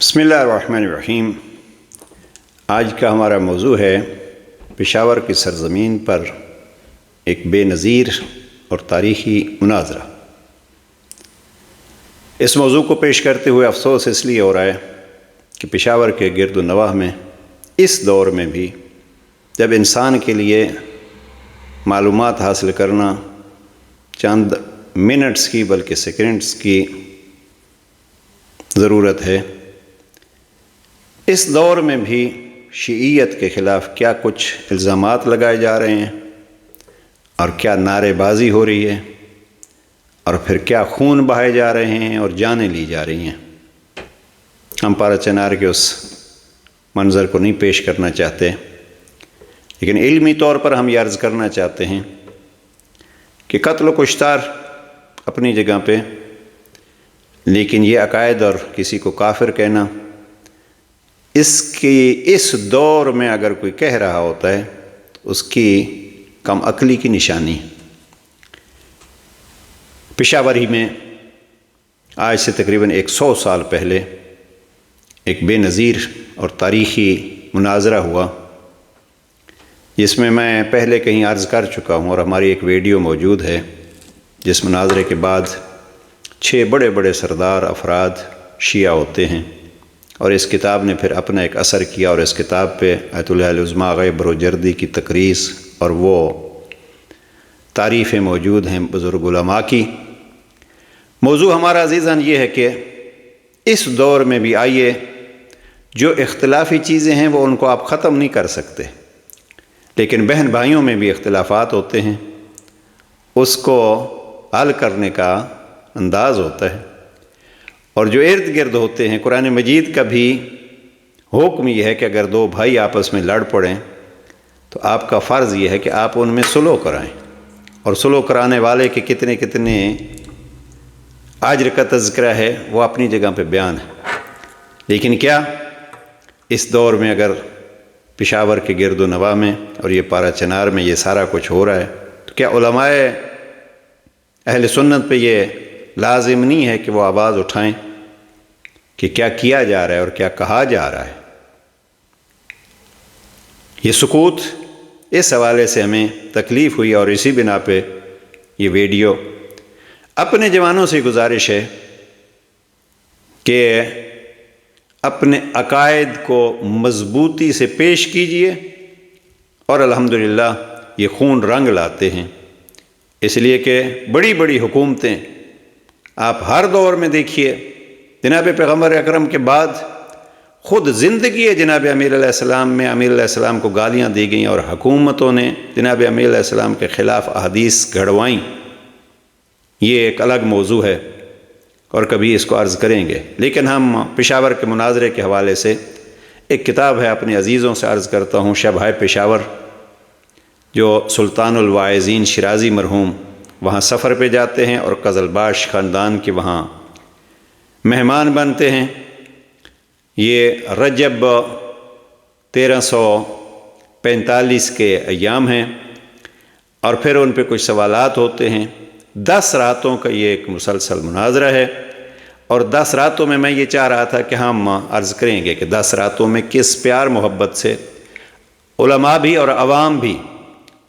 بسم اللہ الرحمن الرحیم۔ آج کا ہمارا موضوع ہے پشاور کی سرزمین پر ایک بے نظیر اور تاریخی مناظرہ۔ اس موضوع کو پیش کرتے ہوئے افسوس اس لیے ہو رہا ہے کہ پشاور کے گرد و نواح میں اس دور میں بھی جب انسان کے لیے معلومات حاصل کرنا چند منٹس کی بلکہ سیکنڈز کی ضرورت ہے، اس دور میں بھی شیعیت کے خلاف کیا کچھ الزامات لگائے جا رہے ہیں اور کیا نعرے بازی ہو رہی ہے اور پھر کیا خون بہائے جا رہے ہیں اور جانیں لی جا رہی ہیں۔ ہم پارا چنار کے اس منظر کو نہیں پیش کرنا چاہتے، لیکن علمی طور پر ہم یہ عرض کرنا چاہتے ہیں کہ قتل و کشتار اپنی جگہ پہ، لیکن یہ عقائد اور کسی کو کافر کہنا، اس دور میں اگر کوئی کہہ رہا ہوتا ہے اس کی کم عقلی کی نشانی۔ پشاور ہی میں آج سے تقریباً 100 سال پہلے ایک بے نظیر اور تاریخی مناظرہ ہوا، جس میں پہلے کہیں عرض کر چکا ہوں اور ہماری ایک ویڈیو موجود ہے، جس مناظرے کے بعد 6 بڑے بڑے سردار افراد شیعہ ہوتے ہیں، اور اس کتاب نے پھر اپنا ایک اثر کیا، اور اس کتاب پہ آیت اللہ العظمیٰ آغا بروجردی کی تقریض اور وہ تعریفیں موجود ہیں بزرگ علماء کی۔ موضوع ہمارا عزیزان یہ ہے کہ اس دور میں بھی آئیے جو اختلافی چیزیں ہیں وہ ان کو آپ ختم نہیں کر سکتے، لیکن بہن بھائیوں میں بھی اختلافات ہوتے ہیں، اس کو حل کرنے کا انداز ہوتا ہے، اور جو ارد گرد ہوتے ہیں، قرآن مجید کا بھی حکم یہ ہے کہ اگر 2 بھائی آپس میں لڑ پڑیں تو آپ کا فرض یہ ہے کہ آپ ان میں صلح کرائیں، اور صلح کرانے والے کے کتنے کتنے اجر کا تذکرہ ہے وہ اپنی جگہ پہ بیان ہے۔ لیکن کیا اس دور میں اگر پشاور کے گرد و نواح میں اور یہ پارا چنار میں یہ سارا کچھ ہو رہا ہے تو کیا علماء اہل سنت پہ یہ لازم نہیں ہے کہ وہ آواز اٹھائیں کہ کیا کیا جا رہا ہے اور کیا کہا جا رہا ہے؟ یہ سکوت، اس حوالے سے ہمیں تکلیف ہوئی، اور اسی بنا پہ یہ ویڈیو۔ اپنے جوانوں سے گزارش ہے کہ اپنے عقائد کو مضبوطی سے پیش کیجئے، اور الحمدللہ یہ خون رنگ لاتے ہیں، اس لیے کہ بڑی بڑی حکومتیں آپ ہر دور میں دیکھیے، جناب پیغمبر اکرم کے بعد خود زندگی جناب امیر علیہ السلام میں امیر علیہ السلام کو گالیاں دی گئیں، اور حکومتوں نے جناب امیر علیہ السلام کے خلاف احادیث گھڑوائیں۔ یہ ایک الگ موضوع ہے اور کبھی اس کو عرض کریں گے، لیکن ہم پشاور کے مناظرے کے حوالے سے ایک کتاب ہے، اپنے عزیزوں سے عرض کرتا ہوں، شبہ پشاور، جو سلطان الواعظین شیرازی مرحوم وہاں سفر پہ جاتے ہیں اور قزلباش خاندان کے وہاں مہمان بنتے ہیں۔ یہ رجب 1345 کے ایام ہیں، اور پھر ان پہ کچھ سوالات ہوتے ہیں۔ 10 راتوں کا یہ ایک مسلسل مناظرہ ہے، اور 10 راتوں میں یہ چاہ رہا تھا کہ ہم عرض کریں گے کہ 10 راتوں میں کس پیار محبت سے علماء بھی اور عوام بھی،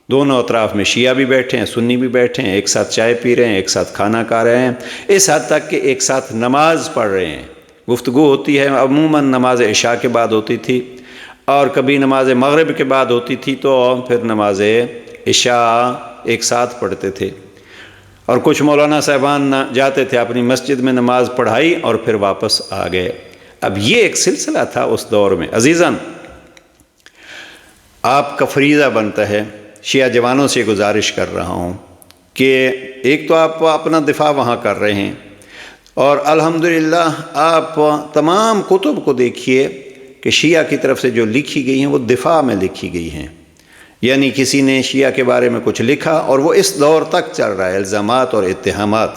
دونوں اطراف میں شیعہ بھی بیٹھے ہیں، سنی بھی بیٹھے ہیں، ایک ساتھ چائے پی رہے ہیں، ایک ساتھ کھانا کھا رہے ہیں، اس حد تک کہ ایک ساتھ نماز پڑھ رہے ہیں۔ گفتگو ہوتی ہے، عموماً نماز عشاء کے بعد ہوتی تھی، اور کبھی نماز مغرب کے بعد ہوتی تھی، تو پھر نماز عشاء ایک ساتھ پڑھتے تھے، اور کچھ مولانا صاحبان جاتے تھے اپنی مسجد میں، نماز پڑھائی اور پھر واپس آ گئے۔ اب یہ ایک سلسلہ تھا اس دور میں۔ عزیزاً، آپ کا فریضہ بنتا ہے، شیعہ جوانوں سے گزارش کر رہا ہوں کہ ایک تو آپ اپنا دفاع وہاں کر رہے ہیں، اور الحمدللہ آپ تمام کتب کو دیکھیے کہ شیعہ کی طرف سے جو لکھی گئی ہیں وہ دفاع میں لکھی گئی ہیں، یعنی کسی نے شیعہ کے بارے میں کچھ لکھا اور وہ اس دور تک چل رہا ہے، الزامات اور اتہامات۔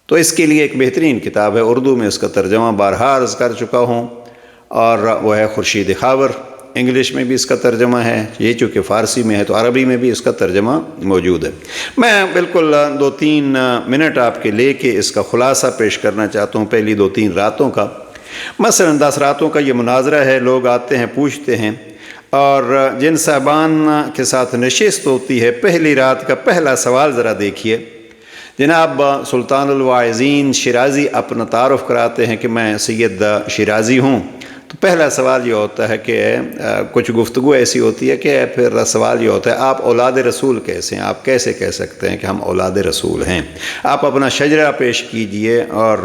تو اس کے لیے ایک بہترین کتاب ہے، اردو میں اس کا ترجمہ بارہا عرض کر چکا ہوں، اور وہ ہے خورشید خاور۔ انگلش میں بھی اس کا ترجمہ ہے، یہ چونکہ فارسی میں ہے تو عربی میں بھی اس کا ترجمہ موجود ہے۔ میں بالکل 2-3 منٹ آپ کے لے کے اس کا خلاصہ پیش کرنا چاہتا ہوں، پہلی 2-3 راتوں کا، مثلاً 10 راتوں کا یہ مناظرہ ہے، لوگ آتے ہیں پوچھتے ہیں، اور جن صاحبان کے ساتھ نشست ہوتی ہے پہلی رات کا پہلا سوال ذرا دیکھیے۔ جناب سلطان الواعظین شیرازی اپنا تعارف کراتے ہیں کہ میں سید شیرازی ہوں، تو پہلا سوال یہ ہوتا ہے کہ کچھ گفتگو ایسی ہوتی ہے کہ پھر سوال یہ ہوتا ہے آپ اولاد رسول کیسے ہیں، آپ کیسے کہہ سکتے ہیں کہ ہم اولاد رسول ہیں، آپ اپنا شجرہ پیش کیجئے۔ اور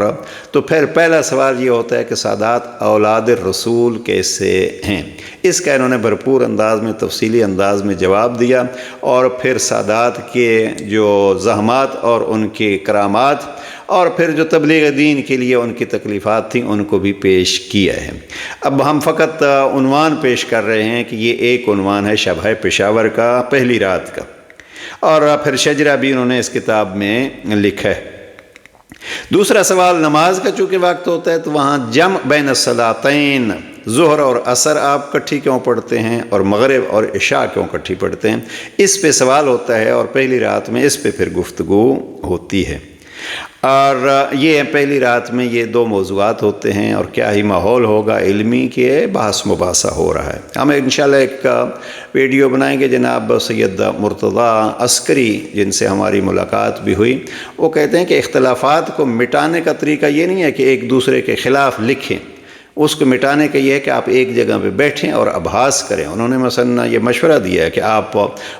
تو پھر پہلا سوال یہ ہوتا ہے کہ سادات اولاد رسول کیسے ہیں۔ اس کا انہوں نے بھرپور انداز میں، تفصیلی انداز میں جواب دیا، اور پھر سادات کے جو زحمات اور ان کے کرامات اور پھر جو تبلیغ دین کے لیے ان کی تکلیفات تھیں ان کو بھی پیش کیا ہے۔ اب ہم فقط عنوان پیش کر رہے ہیں کہ یہ ایک عنوان ہے شبہ پشاور کا پہلی رات کا، اور پھر شجرہ بھی انہوں نے اس کتاب میں لکھا ہے۔ دوسرا سوال نماز کا چونکہ وقت ہوتا ہے تو وہاں جمع بین الصلاتین، ظہر اور عصر آپ کٹھی کیوں پڑھتے ہیں اور مغرب اور عشاء کیوں کٹھی پڑھتے ہیں، اس پہ سوال ہوتا ہے، اور پہلی رات میں اس پہ پھر گفتگو ہوتی ہے۔ اور یہ پہلی رات میں یہ دو موضوعات ہوتے ہیں، اور کیا ہی ماحول ہوگا علمی کے بحث مباحثہ ہو رہا ہے۔ ہم انشاءاللہ ایک ویڈیو بنائیں گے، جناب سید مرتضیٰ عسکری جن سے ہماری ملاقات بھی ہوئی، وہ کہتے ہیں کہ اختلافات کو مٹانے کا طریقہ یہ نہیں ہے کہ ایک دوسرے کے خلاف لکھیں، اس کو مٹانے کا یہ ہے کہ آپ ایک جگہ پہ بیٹھیں اور ابحاث کریں۔ انہوں نے مثلا یہ مشورہ دیا ہے کہ آپ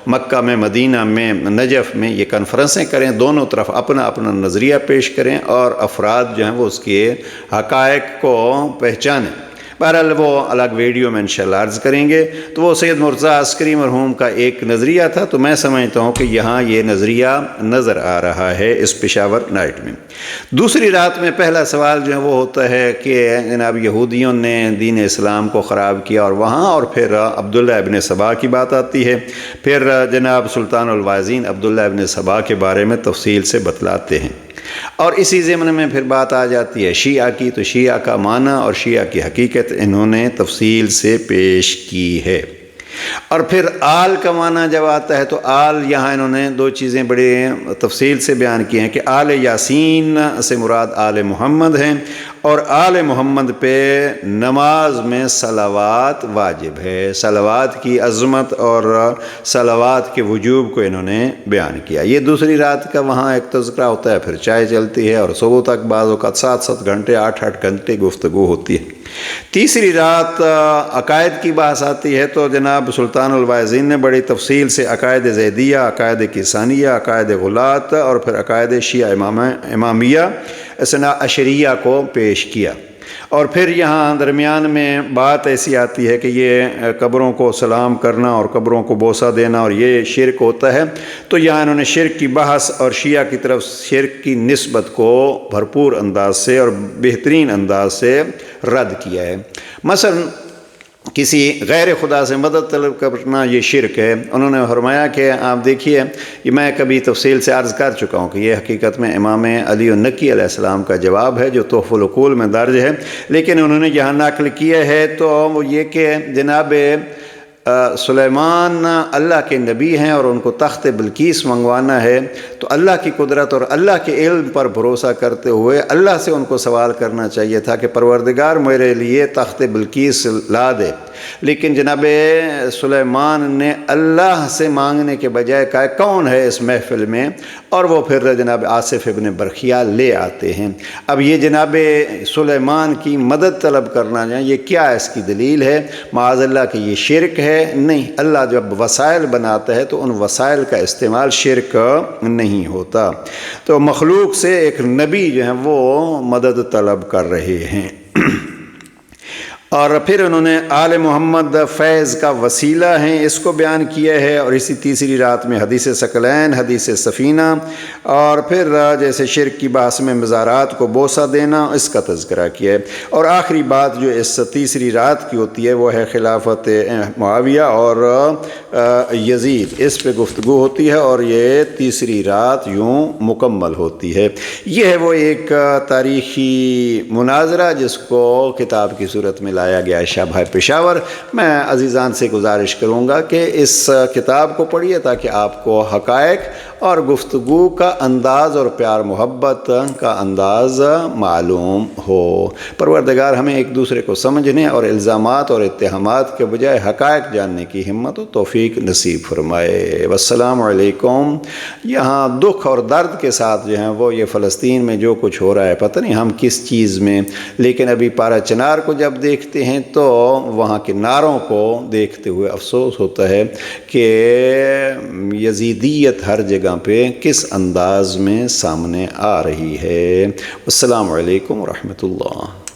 مکہ میں، مدینہ میں، نجف میں یہ کانفرنسیں کریں، دونوں طرف اپنا اپنا نظریہ پیش کریں اور افراد جو ہیں وہ اس کے حقائق کو پہچانیں۔ بہرحال وہ الگ ویڈیو میں انشاءاللہ عرض کریں گے۔ تو وہ سید مرتضیٰ عسکری مرحوم کا ایک نظریہ تھا، تو میں سمجھتا ہوں کہ یہاں یہ نظریہ نظر آ رہا ہے اس پشاور نائٹ میں۔ دوسری رات میں پہلا سوال جو ہے وہ ہوتا ہے کہ جناب یہودیوں نے دین اسلام کو خراب کیا، اور وہاں اور پھر عبداللہ ابن سبا کی بات آتی ہے، پھر جناب سلطان الواعظین عبداللہ ابن سبا کے بارے میں تفصیل سے بتلاتے ہیں، اور اسی ضمن میں پھر بات آ جاتی ہے شیعہ کی، تو شیعہ کا معنی اور شیعہ کی حقیقت انہوں نے تفصیل سے پیش کی ہے۔ اور پھر آل کا معنی جب آتا ہے تو آل یہاں انہوں نے دو چیزیں بڑے تفصیل سے بیان کی ہیں کہ آل یاسین سے مراد آل محمد ہیں، اور آل محمد پہ نماز میں صلوات واجب ہے۔ صلوات کی عظمت اور صلوات کے وجوب کو انہوں نے بیان کیا۔ یہ دوسری رات کا وہاں ایک تذکرہ ہوتا ہے، پھر چائے چلتی ہے اور صبح تک بعض اوقات 7 گھنٹے 8 گھنٹے گفتگو ہوتی ہے۔ تیسری رات عقائد کی بحث آتی ہے، تو جناب سلطان الواعظین نے بڑی تفصیل سے عقائد زیدیہ، عقائد کسانیہ، عقائد غلات اور پھر عقائد شیعہ امامیہ اثنا عشریہ کو پیش کیا۔ اور پھر یہاں درمیان میں بات ایسی آتی ہے کہ یہ قبروں کو سلام کرنا اور قبروں کو بوسہ دینا اور یہ شرک ہوتا ہے، تو یہاں انہوں نے شرک کی بحث اور شیعہ کی طرف شرک کی نسبت کو بھرپور انداز سے اور بہترین انداز سے رد کیا ہے۔ مثلا کسی غیر خدا سے مدد طلب کرنا یہ شرک ہے۔ انہوں نے فرمایا کہ آپ دیکھیے، یہ میں کبھی تفصیل سے عرض کر چکا ہوں کہ یہ حقیقت میں امام علی النقی علیہ السلام کا جواب ہے جو تحفۃ العقول میں درج ہے، لیکن انہوں نے یہاں نقل کیا ہے تو وہ یہ کہ جناب سلیمان اللہ کے نبی ہیں اور ان کو تخت بلقیس منگوانا ہے، تو اللہ کی قدرت اور اللہ کے علم پر بھروسہ کرتے ہوئے اللہ سے ان کو سوال کرنا چاہیے تھا کہ پروردگار میرے لیے تخت بلقیس لا دے، لیکن جناب سلیمان نے اللہ سے مانگنے کے بجائے کہا کون ہے اس محفل میں، اور وہ پھر جناب آصف ابن برخیا لے آتے ہیں۔ اب یہ جناب سلیمان کی مدد طلب کرنا جائیں، یہ کیا اس کی دلیل ہے؟ معاذ اللہ کہ یہ شرک ہے؟ نہیں، اللہ جب وسائل بناتا ہے تو ان وسائل کا استعمال شرک نہیں ہوتا۔ تو مخلوق سے ایک نبی جو ہیں وہ مدد طلب کر رہے ہیں۔ اور پھر انہوں نے آل محمد فیض کا وسیلہ ہیں، اس کو بیان کیا ہے، اور اسی تیسری رات میں حدیث ثقلین، حدیث سفینہ، اور پھر جیسے شرک کی بحث میں مزارات کو بوسہ دینا، اس کا تذکرہ کیا ہے۔ اور آخری بات جو اس تیسری رات کی ہوتی ہے وہ ہے خلافت معاویہ اور یزید، اس پہ گفتگو ہوتی ہے، اور یہ تیسری رات یوں مکمل ہوتی ہے۔ یہ ہے وہ ایک تاریخی مناظرہ جس کو کتاب کی صورت میں لایا گیا ہے شبہ پشاور۔ میں عزیزان سے گزارش کروں گا کہ اس کتاب کو پڑھیے تاکہ آپ کو حقائق اور گفتگو کا انداز اور پیار محبت کا انداز معلوم ہو۔ پروردگار ہمیں ایک دوسرے کو سمجھنے اور الزامات اور اتہامات کے بجائے حقائق جاننے کی ہمت و توفیق نصیب فرمائے۔ والسلام علیکم۔ یہاں دکھ اور درد کے ساتھ جو ہیں وہ یہ فلسطین میں جو کچھ ہو رہا ہے، پتہ نہیں ہم کس چیز میں، لیکن ابھی پارا چنار کو جب دیکھتے ہیں تو وہاں کے نعروں کو دیکھتے ہوئے افسوس ہوتا ہے کہ یزیدیت ہر جگہ پہ کس انداز میں سامنے آ رہی ہے۔ السلام علیکم ورحمۃ اللہ۔